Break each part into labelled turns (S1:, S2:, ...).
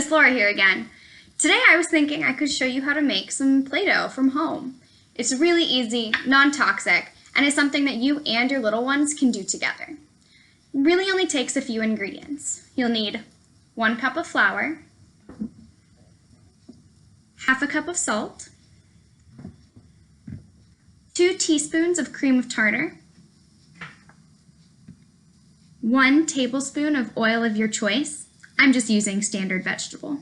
S1: Miss Laura here again. Today I was thinking I could show you how to make some Play-Doh from home. It's really easy, non-toxic, and it's something that you and your little ones can do together. It really only takes a few ingredients. You'll need 1 cup of flour, half a cup of salt, 2 teaspoons of cream of tartar, 1 tablespoon of oil of your choice. I'm just using standard vegetable.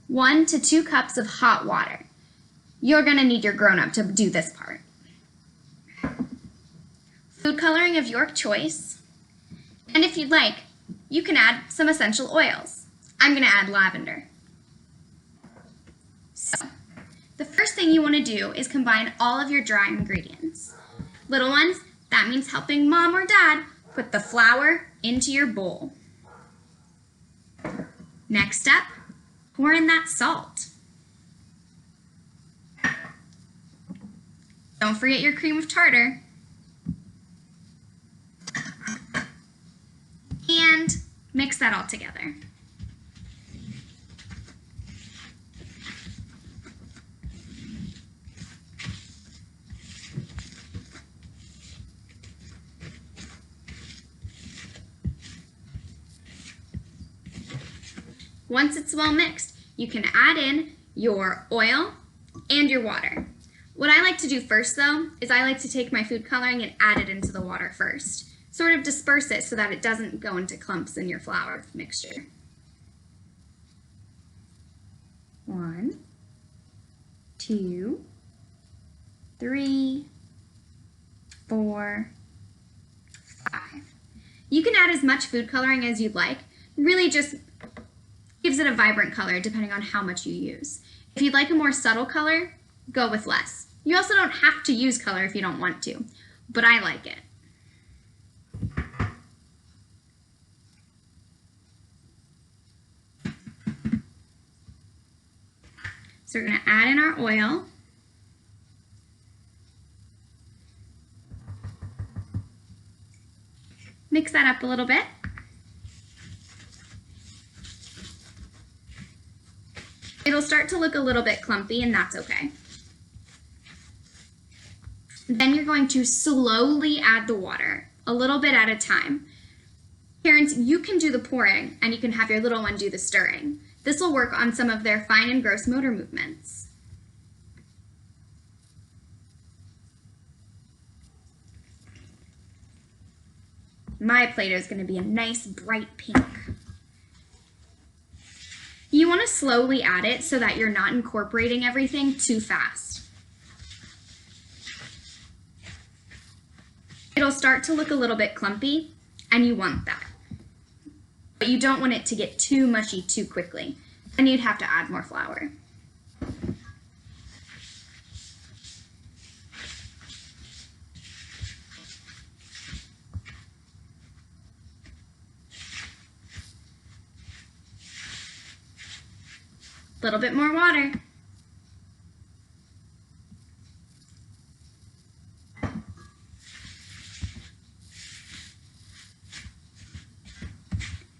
S1: 1 to 2 cups of hot water. You're going to need your grown-up to do this part. Food coloring of your choice. And if you'd like, you can add some essential oils. I'm going to add lavender. So, the first thing you want to do is combine all of your dry ingredients. Little ones, that means helping mom or dad put the flour into your bowl. Next step, pour in that salt. Don't forget your cream of tartar. And mix that all together. Once it's well mixed, you can add in your oil and your water. What I like to do first though, is I like to take my food coloring and add it into the water first. Sort of disperse it so that it doesn't go into clumps in your flour mixture. 1, 2, 3, 4, 5. You can add as much food coloring as you'd like. Really just gives it a vibrant color depending on how much you use. If you'd like a more subtle color, go with less. You also don't have to use color if you don't want to, but I like it. So we're going to add in our oil. Mix that up a little bit. It'll start to look a little bit clumpy, and that's okay. Then you're going to slowly add the water, a little bit at a time. Parents, you can do the pouring, and you can have your little one do the stirring. This will work on some of their fine and gross motor movements. My Play-Doh is going to be a nice bright pink. You want to slowly add it so that you're not incorporating everything too fast. It'll start to look a little bit clumpy, and you want that. But you don't want it to get too mushy too quickly. Then you'd have to add more flour. A little bit more water.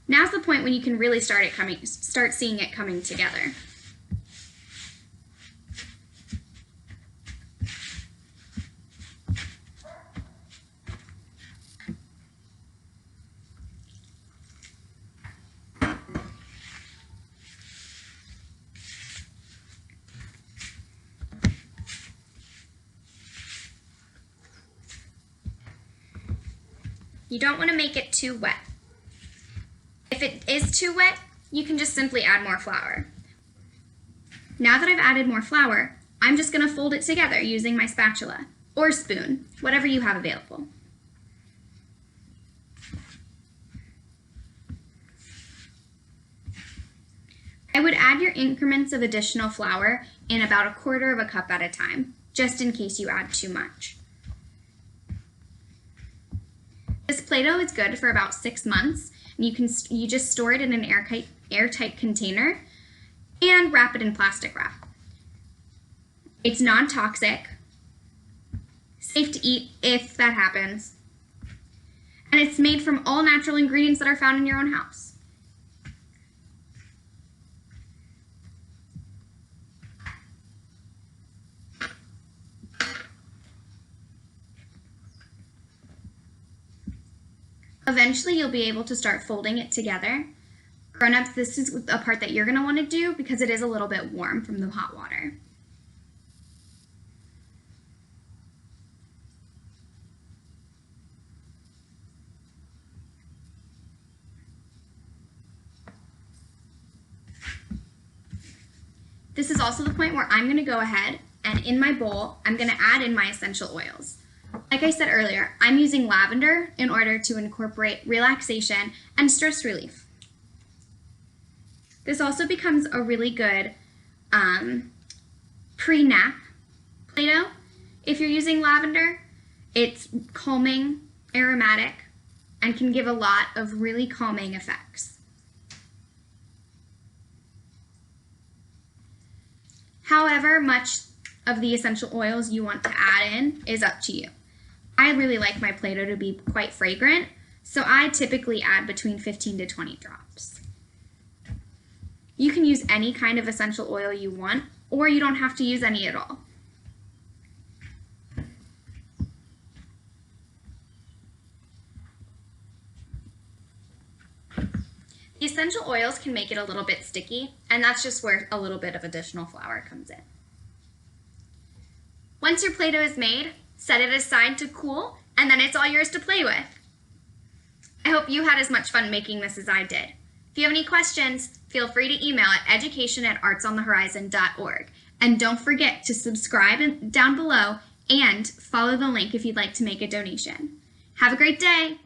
S1: Now's the point when you can really start seeing it coming together. You don't want to make it too wet. If it is too wet, you can just simply add more flour. Now that I've added more flour, I'm just going to fold it together using my spatula or spoon, whatever you have available. I would add your increments of additional flour in about 1/4 cup at a time, just in case you add too much. This Play-Doh is good for about 6 months, and you just store it in an airtight container and wrap it in plastic wrap. It's non-toxic, safe to eat if that happens, And it's made from all natural ingredients that are found in your own house. Eventually, you'll be able to start folding it together. Grown-ups, this is a part that you're going to want to do because it is a little bit warm from the hot water. This is also the point where I'm going to go ahead and in my bowl, I'm going to add in my essential oils. Like I said earlier, I'm using lavender in order to incorporate relaxation and stress relief. This also becomes a really good pre-nap Play-Doh. If you're using lavender, it's calming, aromatic, and can give a lot of really calming effects. However much of the essential oils you want to add in is up to you. I really like my Play-Doh to be quite fragrant, so I typically add between 15 to 20 drops. You can use any kind of essential oil you want, or you don't have to use any at all. The essential oils can make it a little bit sticky, and that's just where a little bit of additional flour comes in. Once your Play-Doh is made, set it aside to cool, and then it's all yours to play with. I hope you had as much fun making this as I did. If you have any questions, feel free to email at education@artsonthehorizon.org. And don't forget to subscribe down below and follow the link if you'd like to make a donation. Have a great day!